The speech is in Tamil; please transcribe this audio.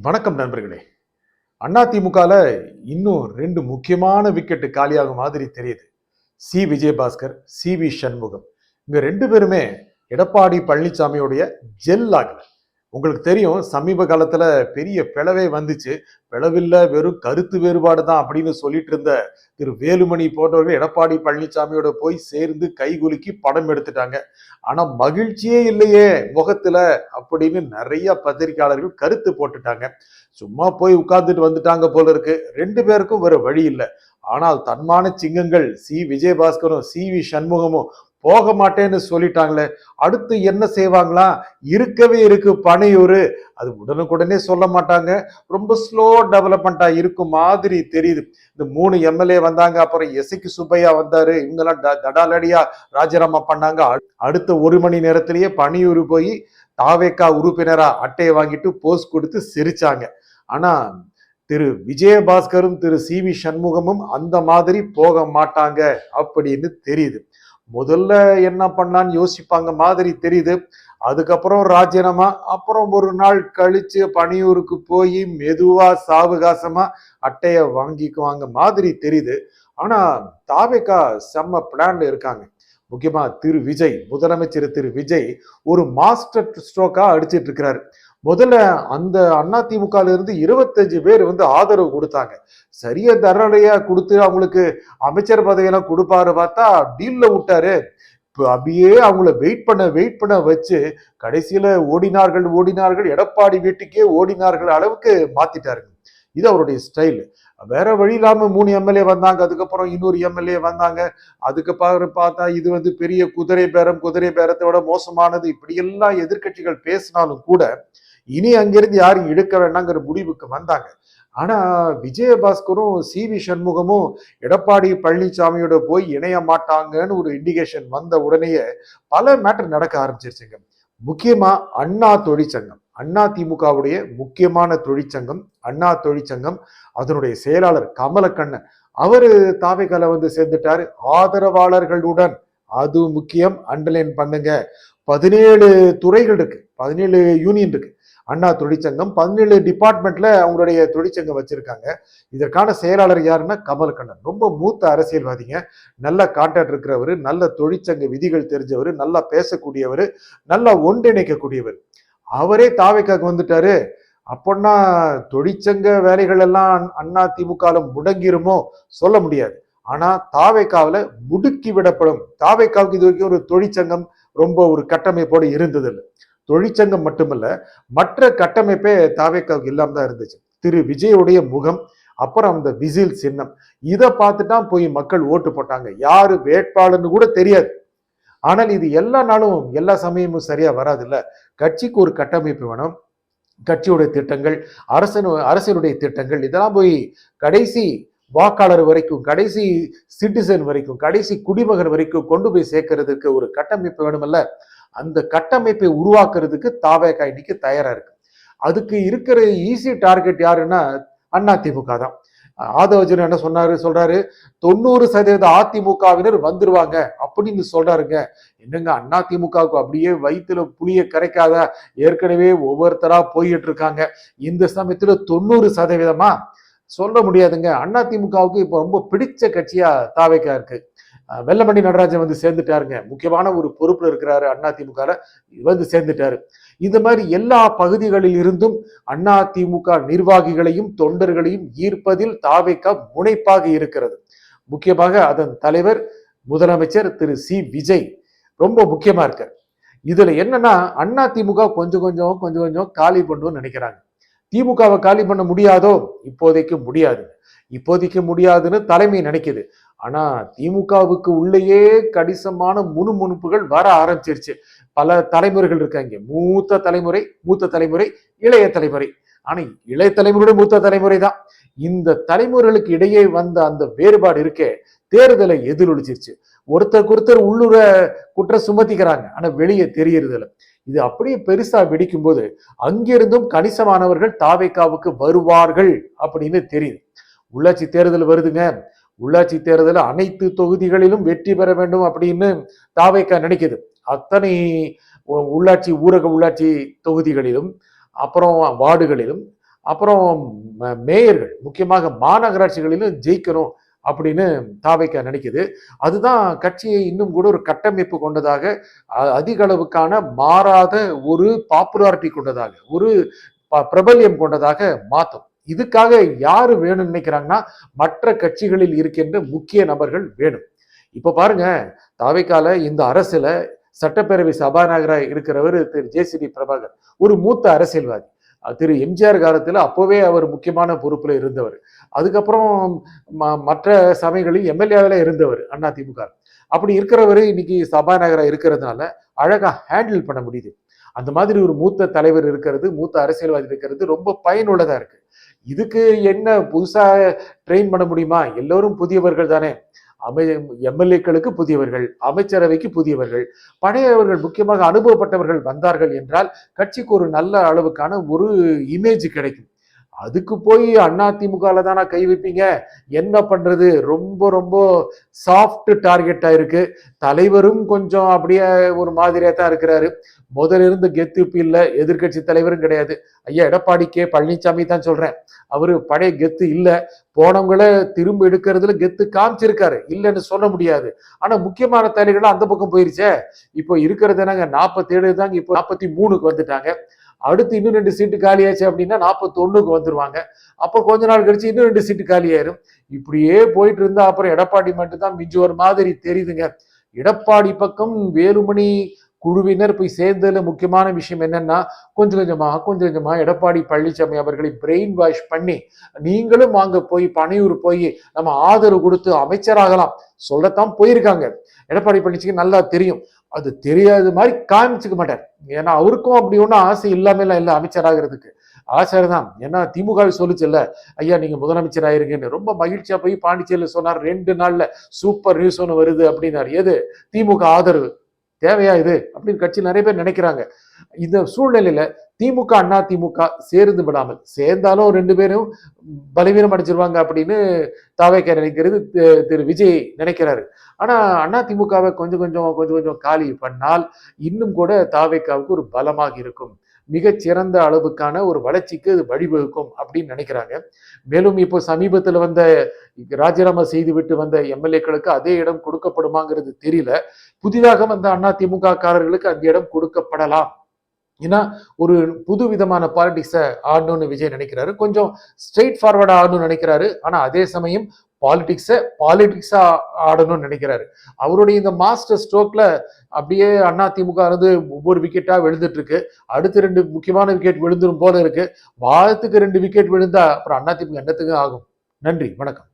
வணக்கம் நண்பர்களே. அதிமுகல இன்னும் 2 முக்கியமான விக்கெட் காலியாகும் மாதிரி தெரியுது. விஜயபாஸ்கர், சண்முகம். இங்க 2 பேருமே எடப்பாடி பழனிசாமியோடைய ஜெல் ஆகல. உங்களுக்கு தெரியும், சமீப காலத்துல பெரிய பிளவே வந்துச்சு. பிளவில்ல, வெறும் கருத்து வேறுபாடு தான் அப்படின்னு சொல்லிட்டு இருந்த திரு வேலுமணி போன்றவர்கள் எடப்பாடி பழனிசாமியோட போய் சேர்ந்து கைகுலுக்கி படம் எடுத்துட்டாங்க. ஆனா மகிழ்ச்சியே இல்லையே முகத்துல அப்படின்னு நிறைய பத்திரிகையாளர்கள் கருத்து போட்டுட்டாங்க. சும்மா போய் உட்கார்ந்துட்டு வந்துட்டாங்க போல இருக்கு. 2 பேருக்கும் வேற வழி இல்லை. ஆனால் தன்மான சிங்கங்கள் விஜயபாஸ்கரும் சண்முகமும் போக மாட்டேன்னு சொல்லிட்டாங்களே, அடுத்து என்ன செய்வாங்களா? இருக்கவே இருக்கு பனையூரு. அது உடனுக்குடனே சொல்ல மாட்டாங்க. ரொம்ப ஸ்லோ டெவலப்மெண்டா இருக்கும் மாதிரி தெரியுது. இந்த 3 எம்எல்ஏ வந்தாங்க, அப்புறம் எசைக்கு சுப்பையா வந்தாரு. இவங்கெல்லாம் தடாலடியா ராஜினாமா பண்ணாங்க. அடுத்த 1 மணி நேரத்திலேயே பனையூரு போய் தாவேக்கா உறுப்பினரா அட்டையை வாங்கிட்டு போஸ்ட் கொடுத்து சிரிச்சாங்க. ஆனா திரு விஜயபாஸ்கரும் திரு சண்முகமும் அந்த மாதிரி போக மாட்டாங்க அப்படின்னு தெரியுது. முதல்ல என்ன பண்ணலான்னு யோசிப்பாங்க மாதிரி தெரியுது. அதுக்கப்புறம் ராஜினாமா, அப்புறம் ஒரு நாள் கழிச்சு பணியூருக்கு போய் மெதுவா சாவகாசமா அட்டைய வாங்கிக்குவாங்க மாதிரி தெரியுது. ஆனா தாவேக்கா செம்ம பிளான்ல இருக்காங்க. முக்கியமா திரு விஜய், முதலமைச்சர் திரு விஜய் ஒரு மாஸ்டர் ஸ்ட்ரோக்கா அடிச்சிட்டு இருக்கிறாரு. முதல்ல அந்த அதிமுக இருந்து 25 பேர் ஆதரவு கொடுத்தாங்க. சரியா தரலையா கொடுத்து அவங்களுக்கு அமைச்சர் பதவியெல்லாம் கொடுப்பாரு பார்த்தா டீல்ல விட்டாரு. அப்படியே அவங்கள வெயிட் பண்ண வச்சு கடைசியில ஓடினார்கள், எடப்பாடி வீட்டுக்கே ஓடினார்கள் அளவுக்கு மாத்திட்டாருங்க. இது அவருடைய ஸ்டைல். வேற வழி இல்லாம 3 எம்எல்ஏ வந்தாங்க. அதுக்கப்புறம் இன்னொரு எம்எல்ஏ வந்தாங்க. அதுக்கு பார்த்தா இது பெரிய குதிரை பேரத்தோட மோசமானது. இப்படியெல்லாம் எதிர்கட்சிகள் பேசினாலும் கூட இனி அங்கிருந்து யாரும் இழுக்க வேண்டாங்கிற முடிவுக்கு வந்தாங்க. ஆனா விஜயபாஸ்கரும் சண்முகமும் எடப்பாடி பழனிசாமியோட போய் இணைய மாட்டாங்கன்னு ஒரு இண்டிகேஷன் வந்த உடனேயே பல மேட்டர் நடக்க ஆரம்பிச்சிருச்சுங்க. முக்கியமா அண்ணா தொழிற்சங்கம், அதிமுகவுடைய முக்கியமான தொழிற்சங்கம் அண்ணா தொழிற்சங்கம், அதனுடைய செயலாளர் கமலக்கண்ணன் அவரு தாவேக்கால சேர்ந்துட்டாரு ஆதரவாளர்களுடன். அது முக்கியம், அண்டர்லைன் பண்ணுங்க. 17 துறைகள் இருக்கு, 17 யூனியன் இருக்கு அண்ணா தொழிற்சங்கம். 17 டிபார்ட்மெண்ட்ல அவங்களுடைய தொழிற்சங்கம் வச்சிருக்காங்க. இதற்கான செயலாளர் யாருன்னா கமலக்கண்ணன். ரொம்ப மூத்த அரசியல்வாதிங்க, நல்ல கான்டாக்ட் இருக்கிறவர், நல்ல தொழிற்சங்க விதிகள் தெரிஞ்சவர், நல்லா பேசக்கூடியவர், நல்லா ஒன்றிணைக்கக்கூடியவர். அவரே தாவேக்காக்கு வந்துட்டாரு. அப்படின்னா தொழிற்சங்க வேலைகள் எல்லாம் அதிமுக முடங்கிருமோ சொல்ல முடியாது. ஆனா தாவேக்காவில முடுக்கி விடப்படும். தாவேக்காவுக்கு இது வரைக்கும் ஒரு தொழிற்சங்கம் ரொம்ப ஒரு கட்டமைப்போடு இருந்தது இல்லை. தொழிற்சங்கம் மட்டுமல்ல, மற்ற கட்டமைப்பே தாவேக்காவுக்கு இல்லாம தான் இருந்துச்சு. திரு விஜயுடைய முகம், அப்புறம் அந்த விசில் சின்னம், இதை பார்த்துட்டான் போய் மக்கள் ஓட்டு போட்டாங்க. யாரு வேட்பாளர்னு கூட தெரியாது. ஆனால் இது எல்லா நாளும் எல்லா சமயமும் சரியா வராது இல்ல. கட்சிக்கு ஒரு கட்டமைப்பு வேணும். கட்சியுடைய திட்டங்கள், அரசினுடைய திட்டங்கள், இதெல்லாம் போய் கடைசி வாக்காளர் வரைக்கும், கடைசி சிட்டிசன் வரைக்கும், கடைசி குடிமகன் வரைக்கும் கொண்டு போய் சேர்க்கறதுக்கு ஒரு கட்டமைப்பு வேணுமல்ல. அந்த கட்டமைப்பை உருவாக்குறதுக்கு தாவேக்கா இன்னைக்கு தயாரா இருக்கு. அதுக்கு இருக்கிற ஈஸி டார்கெட் யாருன்னா அதிமுக தான். ஆதவஜன் என்ன சொல்றாரு, 90% அதிமுகவினர் வந்துருவாங்க அப்படின்னு சொல்றாருங்க. என்னங்க அதிமுகவுக்கு அப்படியே வயிற்றுல புளிய கரைக்காத, ஏற்கனவே ஒவ்வொருத்தரா போயிட்டு இருக்காங்க. இந்த சமயத்துல 90% சொல்ல முடியாதுங்க. அதிமுகவுக்கு இப்ப ரொம்ப பிடிச்ச கட்சியா தாவேக்கா இருக்கு. வெல்லமண்டி நடராஜன் சேர்ந்துட்டாருங்க. முக்கியமான ஒரு பொறுப்புல இருக்கிறாரு அதிமுக சேர்ந்துட்டாரு. இந்த மாதிரி எல்லா பகுதிகளில் இருந்தும் அதிமுக நிர்வாகிகளையும் தொண்டர்களையும் ஈர்ப்பதில் தாவேக்கா முனைப்பாக இருக்கிறது. முக்கியமாக அதன் தலைவர் முதலமைச்சர் திரு விஜய் ரொம்ப முக்கியமா இருக்கார். இதுல என்னன்னா அதிமுக கொஞ்சம் கொஞ்சம் காலி பண்ணுன்னு நினைக்கிறாங்க. திமுகவை காலி பண்ண முடியாதோ? இப்போதைக்கு முடியாதுன்னு தலைமை நினைக்குது. ஆனா திமுகவுக்கு உள்ளேயே கணிசமான முணுமுணுப்புகள் வர ஆரம்பிச்சிருச்சு. பல தலைமுறைகள் இருக்காங்க. மூத்த தலைமுறை, இளைய தலைமுறை. ஆனா இளைய தலைமுறை மூத்த தலைமுறை தான். இந்த தலைமுறைகளுக்கு இடையே வந்த அந்த வேறுபாடு இருக்கே, தேர்தலை எதிரொலிச்சிருச்சு. ஒருத்தர் உள்ளூர குற்றம் சுமத்திக்கிறாங்க, ஆனா வெளியே தெரியறது இல்லை. இது அப்படியே பெருசா வெடிக்கும் போது அங்கிருந்தும் கணிசமானவர்கள் தாவேக்காவுக்கு வருவார்கள் அப்படின்னு தெரியுது. உள்ளாட்சி தேர்தல் வருதுங்க. உள்ளாட்சி தேர்தல் அனைத்து தொகுதிகளிலும் வெற்றி பெற வேண்டும் அப்படின்னு தாவேக்கா நினைக்குது. அத்தனை ஊரக உள்ளாட்சி தொகுதிகளிலும், அப்புறம் வார்டுகளிலும், அப்புறம் மேயர்கள், முக்கியமாக மாநகராட்சிகளிலும் ஜெயிக்கணும் அப்படின்னு தாவேக்கா நினைக்குது. அதுதான் கட்சியை இன்னும் கூட ஒரு கட்டமைப்பு கொண்டதாக, அதிக அளவுக்கான மாறாத ஒரு பாப்புலாரிட்டி கொண்டதாக, ஒரு பிரபல்யம் கொண்டதாக மாத்தும். இதுக்காக யாரு வேணும்னு நினைக்கிறாங்கன்னா, மற்ற கட்சிகளில் இருக்கின்ற முக்கிய நபர்கள் வேணும். இப்ப பாருங்க, தாவேக்கால இந்த அரசுல சட்டப்பேரவை சபாநாயகராக இருக்கிறவர் திரு ஜே.சி.டி. பிரபாகர், ஒரு மூத்த அரசியல்வாதி. திரு எம்ஜிஆர் காலத்துல அப்பவே அவர் முக்கியமான பொறுப்புல இருந்தவர். அதுக்கப்புறம் மற்ற சமயங்களில் எம்எல்ஏவில் இருந்தவர் அதிமுக. அப்படி இருக்கிறவரு இன்னைக்கு சபாநாயகரா இருக்கிறதுனால அழகா ஹேண்டில் பண்ண முடியுது. அந்த மாதிரி ஒரு மூத்த தலைவர் இருக்கிறது, மூத்த அரசியல்வாதி இருக்கிறது ரொம்ப பயனுள்ளதா இருக்கு. இதுக்கு என்ன புதுசா ட்ரெயின் பண்ண முடியுமா? எல்லோரும் புதியவர்கள் தானே. எம்எல்ஏக்களுக்கு புதியவர்கள், அமைச்சரவைக்கு புதியவர்கள், பழையவர்கள், முக்கியமாக அனுபவப்பட்டவர்கள் வந்தார்கள் என்றால் கட்சிக்கு ஒரு நல்ல அளவுக்கான ஒரு இமேஜ் கிடைக்கும். அதுக்கு போய் அதிமுகல தானே கை வைப்பீங்க? என்ன பண்றது? ரொம்ப ரொம்ப சாஃப்ட் டார்கெட்டா இருக்கு. தலைவரும் கொஞ்சம் அப்படியே ஒரு மாதிரியா தான் இருக்கிறாரு. முதல்ல இருந்து கெத்து இல்ல, எதிர்கட்சி தலைவரும் கிடையாது. ஐயா எடப்பாடி கே பழனிசாமி தான் சொல்றேன். அவரு பழைய கெத்து இல்ல. போனவங்கள திரும்ப எடுக்கிறதுல கெத்து காமிச்சிருக்காரு, இல்லைன்னு சொல்ல முடியாது. ஆனா முக்கியமான தலைவர்கள் அந்த பக்கம் போயிருச்சே. இப்போ இருக்கிறது என்னங்க 47 தாங்க, இப்போ 43க்கு வந்துட்டாங்க. அடுத்து இன்னும் 2 சீட்டு காலியாச்சு அப்படின்னா 41க்கு வந்துருவாங்க. அப்போ கொஞ்ச நாள் கழிச்சு இன்னும் 2 சீட்டு காலியாயிரும். இப்படியே போயிட்டு இருந்தா அப்புறம் எடப்பாடி மட்டும் தான் மிஞ்சி ஒரு மாதிரி தெரியுதுங்க. எடப்பாடி பக்கம் வேலுமணி குழுவினர் போய் சேர்ந்ததுல முக்கியமான விஷயம் என்னன்னா, கொஞ்சம் கொஞ்சமா எடப்பாடி பழனிசாமி அவர்களை பிரெயின் வாஷ் பண்ணி, நீங்களும் வாங்க போய் பனையூர் போய் நம்ம ஆதரவு கொடுத்து அமைச்சராகலாம் சொல்லத்தான் போயிருக்காங்க. எடப்பாடி பழனிசாமி நல்லா தெரியும். அது தெரியாத மாதிரி காமிச்சுக்க மாட்டார். ஏன்னா அவருக்கும் அப்படி ஒன்றும் ஆசை இல்லாமலாம் இல்லை அமைச்சராகிறதுக்கு. ஆசை தான். ஏன்னா திமுகவை சொல்லுச்சுல்ல, ஐயா நீங்க முதலமைச்சர் ஆயிருங்கன்னு. ரொம்ப மகிழ்ச்சியா போய் பாண்டிச்சேரியில் சொன்னார். 2 நாள்ல சூப்பர் நியூஸ் ஒன்று வருது அப்படின்னாரு. எது? திமுக ஆதரவு. தேவையா இது அப்படின்னு கட்சி நிறைய பேர் நினைக்கிறாங்க. இந்த சூழ்நிலையில திமுக அதிமுக சேர்ந்து விடாமல், சேர்ந்தாலும் 2 பேரும் பலவீனம் அடைஞ்சிருவாங்க அப்படின்னு தாவேக்கா நினைக்கிறது, திரு விஜய் நினைக்கிறாரு. ஆனா அதிமுகவை கொஞ்சம் கொஞ்சம் காலி பண்ணால் இன்னும் கூட தாவேக்காவுக்கு ஒரு பலமாக இருக்கும். மிகச்சிறந்த அளவுக்கான ஒரு வளர்ச்சிக்கு அது வழிவகுக்கும் அப்படின்னு நினைக்கிறாங்க. மேலும் இப்போ சமீபத்தில் வந்த ராஜினாமா செய்து விட்டு வந்த எம்எல்ஏக்களுக்கு அதே இடம் கொடுக்கப்படுமாங்கிறது தெரியல. புதிதாக வந்த அதிமுக காரர்களுக்கு அந்த இடம் கொடுக்கப்படலாம். ஏன்னா ஒரு புது விதமான பாலிடிக்ஸை ஆடணும்னு விஜய் நினைக்கிறாரு. கொஞ்சம் ஸ்ட்ரெயிட் ஃபார்வர்டா ஆடணும்னு நினைக்கிறாரு. ஆனா அதே சமயம் பாலிடிக்ஸா ஆடணும்னு நினைக்கிறாரு. அவருடைய இந்த மாஸ்டர் ஸ்ட்ரோக்ல அப்படியே அதிமுக இருந்து ஒவ்வொரு விக்கெட்டா விழுந்துட்டு இருக்கு. அடுத்து 2 முக்கியமான விக்கெட் விழுந்துரும் போல இருக்கு. வாரத்துக்கு 2 விக்கெட் விழுந்தா அப்புறம் அதிமுக என்னத்துக்கு ஆகும்? நன்றி, வணக்கம்.